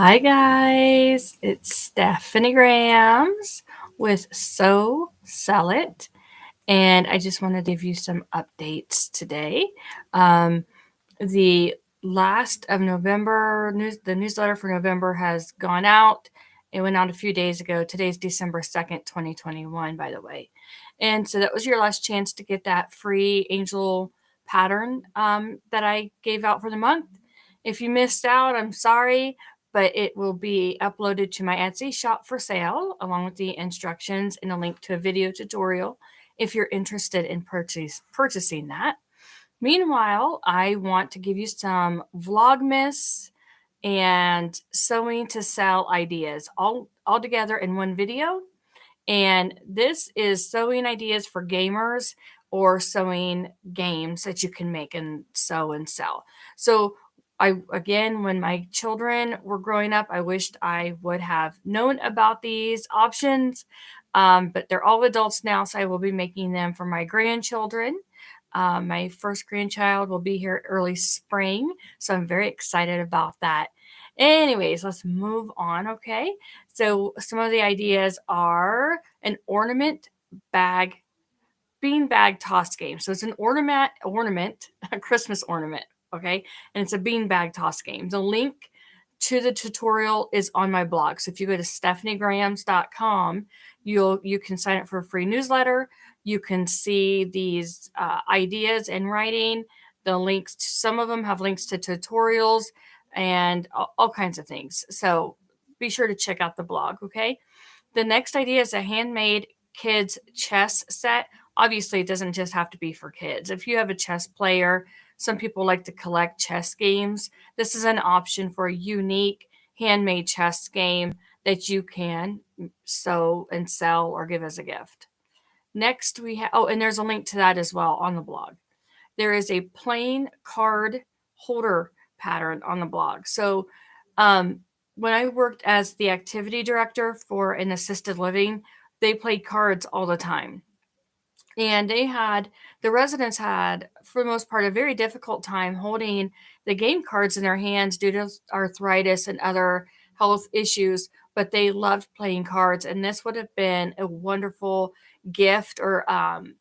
Hi guys, it's Stephanie Grams with So Sell It, and I just want to give you some updates today. Um, the last of November the newsletter for November has gone out. It went out a few days ago. Today's December 2nd, 2021, by the way. And so that was your last chance to get that free angel pattern that I gave out for the month. If you missed out, I'm sorry, but it will be uploaded to my Etsy shop for sale, along with the instructions and a link to a video tutorial if you're interested in purchasing that. Meanwhile, I want to give you some Vlogmas and sewing to sell ideas all together in one video. And this is sewing ideas for gamers or sewing games that you can make and sew and sell. So again, when my children were growing up, I wished I would have known about these options. But they're all adults now, so I will be making them for my grandchildren. My first grandchild will be here early spring, so I'm very excited about that. Anyways, let's move on, okay? So some of the ideas are an ornament bag, bean bag toss game. So it's an ornament, a Christmas ornament, okay? And it's a bean bag toss game. The link to the tutorial is on my blog. So if you go to stephaniegrams.com, you can sign up for a free newsletter. You can see these ideas in writing. The links, some of them have links to tutorials and all kinds of things. So be sure to check out the blog, okay? The next idea is a handmade kids chess set. Obviously, it doesn't just have to be for kids. If you have a chess player, some people like to collect chess games. This is an option for a unique handmade chess game that you can sew and sell or give as a gift. Next, we have, oh, and there's a link to that as well on the blog. There is a plain card holder pattern on the blog. So, when I worked as the activity director for an assisted living, they played cards all the time. And the residents had, for the most part, a very difficult time holding the game cards in their hands due to arthritis and other health issues, but they loved playing cards. And this would have been a wonderful gift or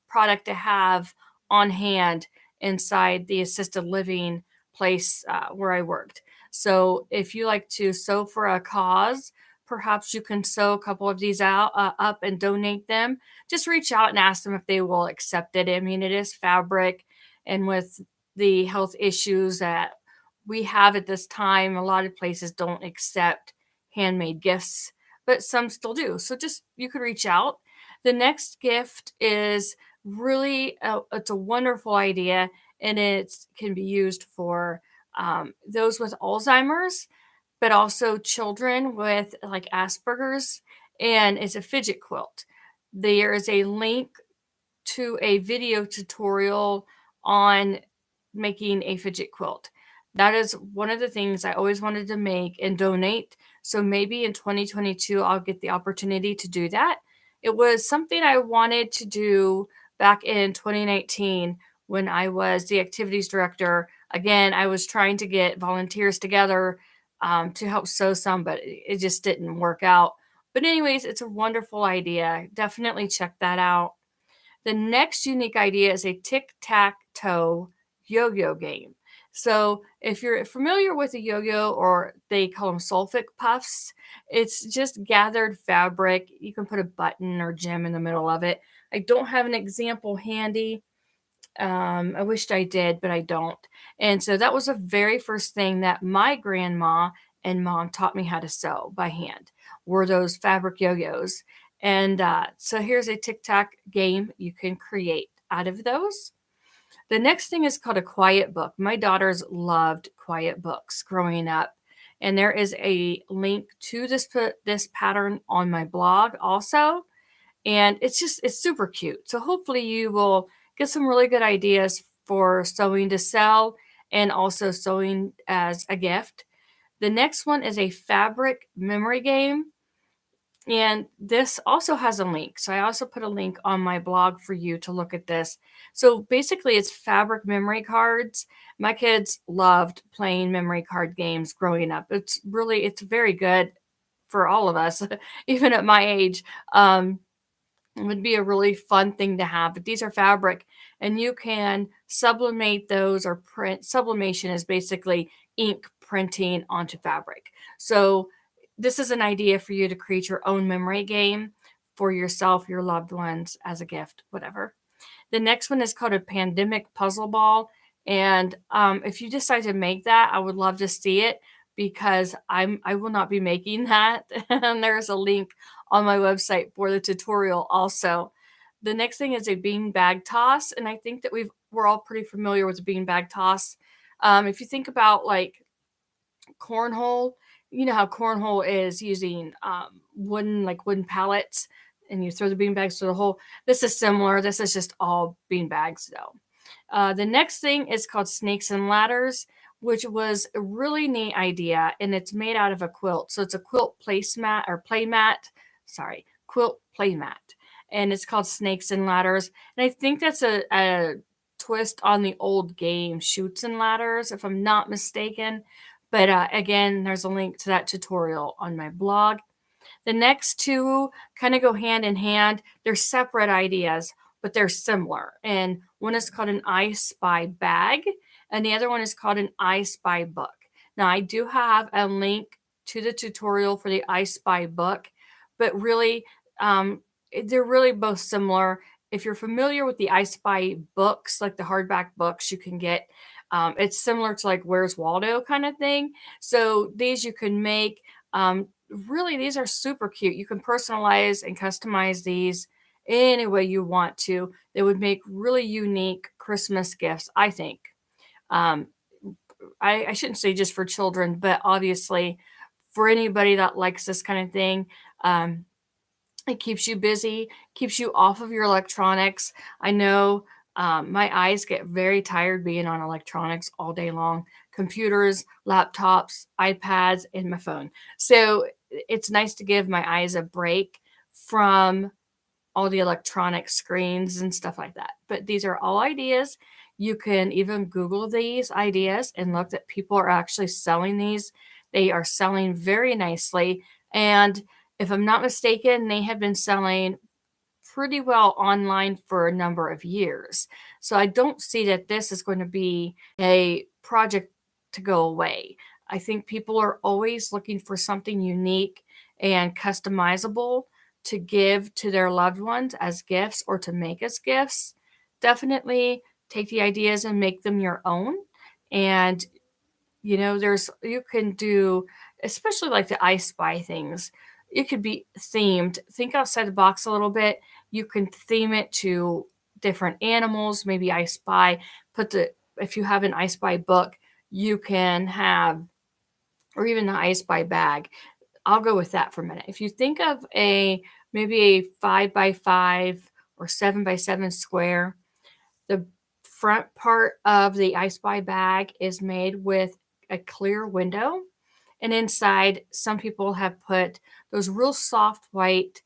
product to have on hand inside the assisted living place where I worked. So if you like to sew for a cause, perhaps you can sew a couple of these out up and donate them. Just reach out and ask them if they will accept it. I mean, it is fabric, and with the health issues that we have at this time, a lot of places don't accept handmade gifts, but some still do. So just you could reach out. The next gift is really it's a wonderful idea, and it can be used for those with Alzheimer's, but also children with like Asperger's, and it's a fidget quilt. There is a link to a video tutorial on making a fidget quilt. That is one of the things I always wanted to make and donate. So maybe in 2022, I'll get the opportunity to do that. It was something I wanted to do back in 2019 when I was the activities director. Again, I was trying to get volunteers together to help sew some, but it just didn't work out. But, anyways, it's a wonderful idea. Definitely check that out. The next unique idea is a tic-tac-toe yo-yo game. So if you're familiar with a yo-yo, or they call them sulfate puffs, it's just gathered fabric. You can put a button or gem in the middle of it. I don't have an example handy. I wished I did, but I don't. And so that was the very first thing that my grandma and mom taught me how to sew by hand, were those fabric yo-yos. And so here's a tic-tac game you can create out of those. The next thing is called a quiet book. My daughters loved quiet books growing up. And there is a link to this pattern on my blog also. And it's super cute. So hopefully you will get some really good ideas for sewing to sell and also sewing as a gift. The next one is a fabric memory game. And this also has a link. So I also put a link on my blog for you to look at this. So basically, it's fabric memory cards. My kids loved playing memory card games growing up. It's very good for all of us, even at my age. It would be a really fun thing to have. But these are fabric, and you can sublimate those or print. Sublimation is basically ink printing onto fabric. So this is an idea for you to create your own memory game for yourself, your loved ones, as a gift, whatever. The next one is called a pandemic puzzle ball. And if you decide to make that, I would love to see it because I will not be making that. And there's a link on my website for the tutorial also. The next thing is a bean bag toss. And I think that we're all pretty familiar with the bean bag toss. If you think about like cornhole, you know how cornhole is using wooden pallets, and you throw the bean bags through the hole. This is similar. This is just all bean bags though. The next thing is called snakes and ladders, which was a really neat idea, and it's made out of a quilt. So it's a quilt placemat or playmat. Sorry, quilt playmat, and it's called snakes and ladders. And I think that's a twist on the old game Shoots and Ladders, if I'm not mistaken. But again, there's a link to that tutorial on my blog. The next two kind of go hand in hand. They're separate ideas, but they're similar. And one is called an I Spy bag, and the other one is called an I Spy book. Now, I do have a link to the tutorial for the I Spy book, but really, they're really both similar. If you're familiar with the I Spy books, like the hardback books you can get, it's similar to like Where's Waldo kind of thing. So these you can make. Really, these are super cute. You can personalize and customize these any way you want to. They would make really unique Christmas gifts, I think. Um, I shouldn't say just for children, but obviously for anybody that likes this kind of thing. Um, it keeps you busy, keeps you off of your electronics. I know my eyes get very tired being on electronics all day long, computers, laptops, iPads, and my phone. So it's nice to give my eyes a break from all the electronic screens and stuff like that. But these are all ideas. You can even Google these ideas and look that people are actually selling these. They are selling very nicely. And if I'm not mistaken, they have been selling pretty well online for a number of years. So I don't see that this is going to be a project to go away. I think people are always looking for something unique and customizable to give to their loved ones as gifts or to make as gifts. Definitely take the ideas and make them your own. And you can do, especially like the I Spy things, it could be themed. Think outside the box a little bit. You can theme it to different animals. Maybe I Spy, if you have an I Spy book, you can have, or even the I Spy bag. I'll go with that for a minute. If you think of maybe a 5x5 or 7x7 square, the front part of the I Spy bag is made with a clear window. And inside, some people have put those real soft white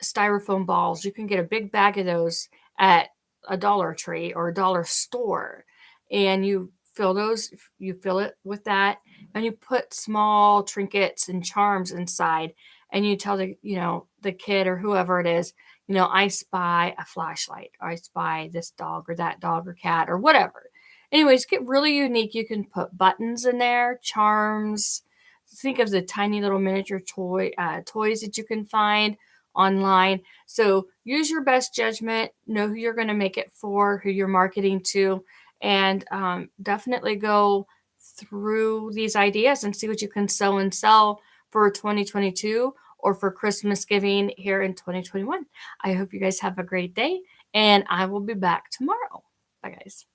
styrofoam balls. You can get a big bag of those at a Dollar Tree or a dollar store. And you fill it with that, and you put small trinkets and charms inside. And you tell the kid or whoever it is, I spy a flashlight, or I spy this dog or that dog or cat or whatever. Anyways, get really unique. You can put buttons in there, charms. Think of the tiny little miniature toys that you can find online. So use your best judgment. Know who you're going to make it for, who you're marketing to, and definitely go through these ideas and see what you can sew and sell for 2022 or for Christmas giving here in 2021. I hope you guys have a great day, and I will be back tomorrow. Bye, guys.